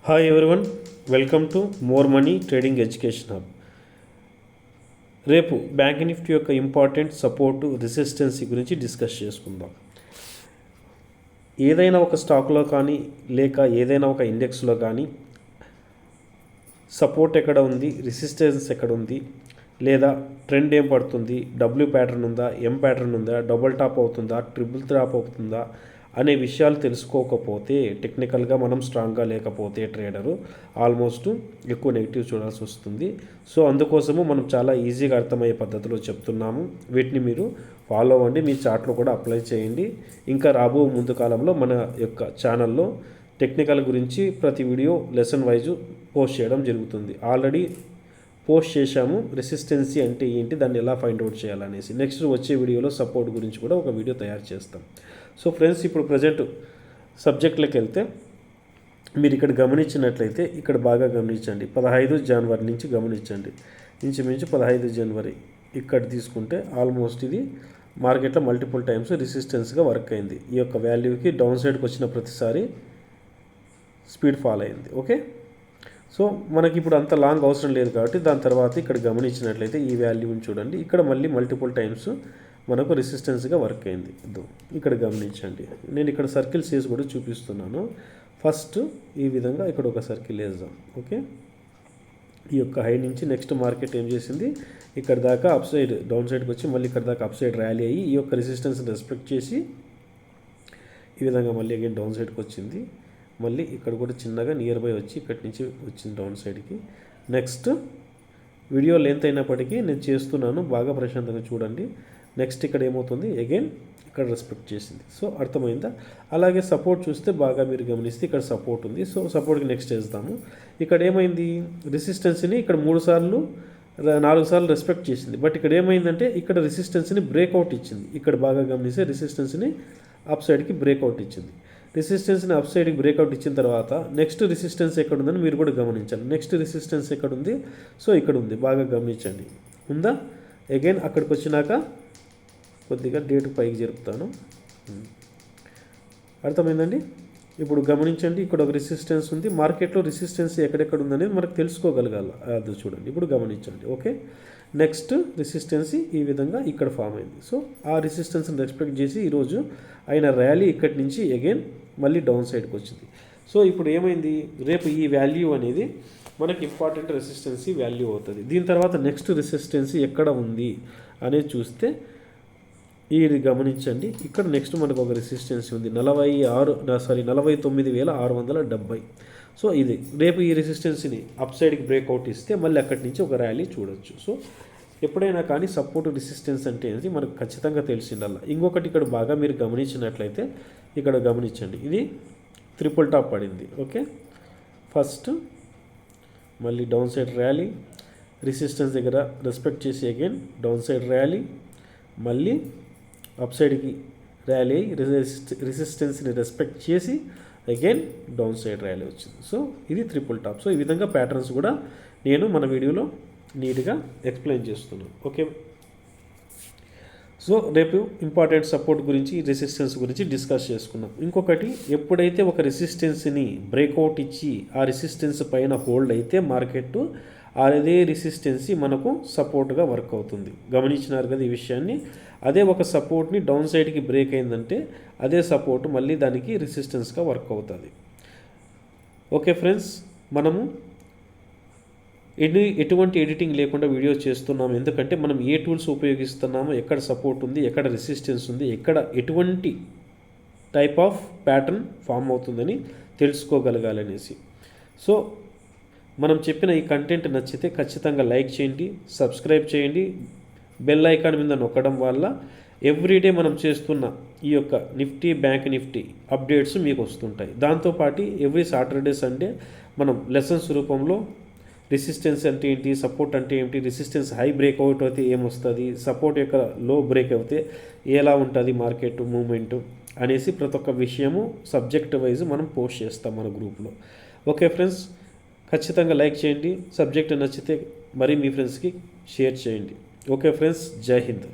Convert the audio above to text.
Hi everyone, welcome to more money trading education hub. రేపు bank Nifty యొక్క important support resistancy గురించి discuss చేసుకుందాం. ఏదైనా ఒక స్టాక్లో కానీ లేక ఏదైనా ఒక ఇండెక్స్లో కానీ సపోర్ట్ ఎక్కడ ఉంది, రెసిస్టెన్స్ ఎక్కడ ఉంది, లేదా ట్రెండ్ ఏం పడుతుంది, డబ్ల్యూ ప్యాటర్న్ ఉందా, ఎం ప్యాటర్న్ ఉందా, డబుల్ టాప్ అవుతుందా, ట్రిపుల్ టాప్ అవుతుందా అనే విషయాలు తెలుసుకోకపోతే, టెక్నికల్గా మనం స్ట్రాంగ్గా లేకపోతే ట్రేడరు ఆల్మోస్ట్ ఎక్కువ నెగిటివ్ చూడాల్సి వస్తుంది. సో అందుకోసము మనం చాలా ఈజీగా అర్థమయ్యే పద్ధతిలో చెప్తున్నాము. వీటిని మీరు ఫాలో అవ్వండి, మీ చార్ట్లో కూడా అప్లై చేయండి. ఇంకా రాబో ముందు కాలంలో మన యొక్క ఛానల్లో టెక్నికల్ గురించి ప్రతి వీడియో లెసన్ వైజు పోస్ట్ చేయడం జరుగుతుంది. ఆల్రెడీ పోస్ట్ చేశాము, రెసిస్టెన్సీ అంటే ఏంటి, దాన్ని ఎలా ఫైండ్ అవుట్ చేయాలనేసి. నెక్స్ట్ వచ్చే వీడియోలో సపోర్ట్ గురించి కూడా ఒక వీడియో తయారు చేస్తాం. సో ఫ్రెండ్స్, ఇప్పుడు ప్రజెంట్ సబ్జెక్ట్లోకి వెళ్తే మీరు ఇక్కడ గమనించినట్లయితే ఇక్కడ బాగా గమనించండి. 15 జనవరి నుంచి గమనించండి, ఇంచుమించు 15 జనవరి ఇక్కడ తీసుకుంటే ఆల్మోస్ట్ ఇది మార్కెట్లో మల్టిపుల్ టైమ్స్ రెసిస్టెన్స్గా వర్క్ అయింది. ఈ యొక్క వాల్యూకి డౌన్ సైడ్కి వచ్చిన ప్రతిసారి స్పీడ్ ఫాల్ అయింది. ఓకే, సో మనకి ఇప్పుడు అంత లాంగ్ అవసరం లేదు కాబట్టి దాని తర్వాత ఇక్కడ గమనించినట్లయితే ఈ వాల్యూని చూడండి, ఇక్కడ మళ్ళీ మల్టిపుల్ టైమ్స్ మనకు రెసిస్టెన్స్గా వర్క్ అయింది. ఇక్కడ గమనించండి, నేను ఇక్కడ సర్కిల్స్ వేసి కూడా చూపిస్తున్నాను. ఫస్ట్ ఈ విధంగా ఇక్కడ ఒక సర్కిల్ వేద్దాం. ఓకే, ఈ యొక్క హై నుంచి నెక్స్ట్ మార్కెట్ ఏం చేసింది, ఇక్కడ దాకా అప్ సైడ్ డౌన్ సైడ్కి వచ్చి మళ్ళీ ఇక్కడ దాకా అప్ సైడ్ ర్యాలీ అయ్యి ఈ యొక్క రెసిస్టెన్స్ని రెస్పెక్ట్ చేసి ఈ విధంగా మళ్ళీ అగైన్ డౌన్ సైడ్కి వచ్చింది. మళ్ళీ ఇక్కడ కూడా చిన్నగా నియర్ బై వచ్చి ఇక్కడి నుంచి వచ్చింది డౌన్ సైడ్కి. నెక్స్ట్ వీడియో లెంత్ అయినప్పటికీ నేను చేస్తున్నాను, బాగా ప్రశాంతంగా చూడండి. నెక్స్ట్ ఇక్కడ ఏమవుతుంది, అగైన్ ఇక్కడ రెస్పెక్ట్ చేసింది. సో అర్థమైందా? అలాగే సపోర్ట్ చూస్తే బాగా మీరు గమనిస్తే ఇక్కడ సపోర్ట్ ఉంది. సో సపోర్ట్కి నెక్స్ట్ వేస్తాము. ఇక్కడ ఏమైంది, రెసిస్టెన్స్ని ఇక్కడ 4 సార్లు రెస్పెక్ట్ చేసింది. బట్ ఇక్కడ ఏమైందంటే ఇక్కడ రెసిస్టెన్స్ని బ్రేక్అవుట్ ఇచ్చింది. ఇక్కడ బాగా గమనిస్తే రెసిస్టెన్స్ని అప్ సైడ్కి బ్రేక్అవుట్ ఇచ్చింది. రెసిస్టెన్స్ని అప్ సైడ్కి బ్రేక్అవుట్ ఇచ్చిన తర్వాత నెక్స్ట్ రెసిస్టెన్స్ ఎక్కడ ఉందని మీరు కూడా గమనించండి. నెక్స్ట్ రెసిస్టెన్స్ ఎక్కడ ఉంది, సో ఇక్కడ ఉంది, బాగా గమనించండి. ఉందా? అగైన్ అక్కడికి వచ్చినాక కొద్దిగా డేటు పైకి జరుపుతాను. అర్థమైందండి? ఇప్పుడు గమనించండి, ఇక్కడ ఒక రెసిస్టెన్స్ ఉంది. మార్కెట్లో రెసిస్టెన్స్ ఎక్కడెక్కడ ఉందనేది మనకు తెలుసుకోగలగాలి. అది చూడండి, ఇప్పుడు గమనించండి. ఓకే, నెక్స్ట్ రెసిస్టెన్సీ ఈ విధంగా ఇక్కడ ఫామ్ అయింది. సో ఆ రెసిస్టెన్స్ని రెస్పెక్ట్ చేసి ఈరోజు అయిన ర్యాలీ ఇక్కడి నుంచి అగైన్ మళ్ళీ డౌన్ సైడ్కి వచ్చింది. సో ఇప్పుడు ఏమైంది, రేపు ఈ వాల్యూ అనేది మనకి ఇంపార్టెంట్ రెసిస్టెన్సీ వాల్యూ అవుతుంది. దీని తర్వాత నెక్స్ట్ రెసిస్టెన్సీ ఎక్కడ ఉంది అనేది చూస్తే ఇది గమనించండి, ఇక్కడ నెక్స్ట్ మనకు ఒక రెసిస్టెన్సీ ఉంది 49,670. సో ఇది రేపు ఈ రెసిస్టెన్సీని అప్ సైడ్కి బ్రేక్అవుట్ ఇస్తే మళ్ళీ అక్కడి నుంచి ఒక ర్యాలీ చూడొచ్చు. సో ఎప్పుడైనా కానీ సపోర్ట్ రెసిస్టెన్స్ అంటే ఏంటి మనకు ఖచ్చితంగా తెలిసిందల్లా. ఇంకొకటి ఇక్కడ బాగా మీరు గమనించినట్లయితే ఇక్కడ గమనించండి, ఇది ట్రిపుల్ టాప్ పడింది. ఓకే, ఫస్ట్ మళ్ళీ డౌన్ సైడ్ ర్యాలీ, రెసిస్టెన్స్ దగ్గర రెస్పెక్ట్ చేసి అగైన్ డౌన్ సైడ్ ర్యాలీ, మళ్ళీ అప్ సైడ్కి ర్యాలీ అయ్యి రెసిస్టెన్స్ని రెస్పెక్ట్ చేసి అగైన్ డౌన్ సైడ్ ర్యాలీ వచ్చింది. సో ఇది ట్రిపుల్ టాప్. సో ఈ విధంగా ప్యాటర్న్స్ కూడా నేను మన వీడియోలో నీట్గా ఎక్స్ప్లెయిన్ చేస్తున్నాను. ఓకే, సో రేపు ఇంపార్టెంట్ సపోర్ట్ గురించి, రెసిస్టెన్స్ గురించి డిస్కస్ చేసుకున్నాం. ఇంకొకటి, ఎప్పుడైతే ఒక రెసిస్టెన్స్ని బ్రేక్అవుట్ ఇచ్చి ఆ రెసిస్టెన్స్ పైన హోల్డ్ అయితే మార్కెట్ అదే రెసిస్టెన్సీ మనకు సపోర్ట్గా వర్క్ అవుతుంది. గమనించినారు కదా ఈ విషయాన్ని. అదే ఒక సపోర్ట్ని డౌన్ సైడ్కి బ్రేక్ అయిందంటే అదే సపోర్ట్ మళ్ళీ దానికి రెసిస్టెన్స్గా వర్క్ అవుతుంది. ఓకే ఫ్రెండ్స్, మనము ఎటువంటి ఎడిటింగ్ లేకుండా వీడియో చేస్తున్నాము. ఎందుకంటే మనం ఏ టూల్స్ ఉపయోగిస్తున్నామో, ఎక్కడ సపోర్ట్ ఉంది, ఎక్కడ రెసిస్టెన్స్ ఉంది, ఎక్కడ ఎటువంటి టైప్ ఆఫ్ ప్యాటర్న్ ఫామ్ అవుతుందని తెలుసుకోగలగాలనేసి. సో మనం చెప్పిన ఈ కంటెంట్ నచ్చితే ఖచ్చితంగా లైక్ చేయండి, సబ్స్క్రైబ్ చేయండి. బెల్ ఐకాన్ మీద నొక్కడం వల్ల ఎవ్రీడే మనం చేస్తున్న ఈ యొక్క నిఫ్టీ, బ్యాంక్ నిఫ్టీ అప్డేట్స్ మీకు వస్తుంటాయి. దాంతోపాటు ఎవ్రీ సాటర్డే, సండే మనం లెసన్స్ రూపంలో రెసిస్టెన్స్ అంటే ఏంటి, సపోర్ట్ అంటే ఏంటి, రెసిస్టెన్స్ హై బ్రేక్అవుట్ అయితే ఏమొస్తుంది, సపోర్ట్ యొక్క లో బ్రేక్ అవుతే ఎలా ఉంటుంది మార్కెట్ మూమెంట్ అనేసి ప్రతి ఒక్క విషయము సబ్జెక్ట్ వైజ్ మనం పోస్ట్ చేస్తాం మన గ్రూప్లో. ఓకే ఫ్రెండ్స్, ఖచ్చితంగా లైక్ చేయండి. సబ్జెక్ట్ నచ్చితే మరి మీ ఫ్రెండ్స్కి షేర్ చేయండి. ఓకే ఫ్రెండ్స్, జై హింద్.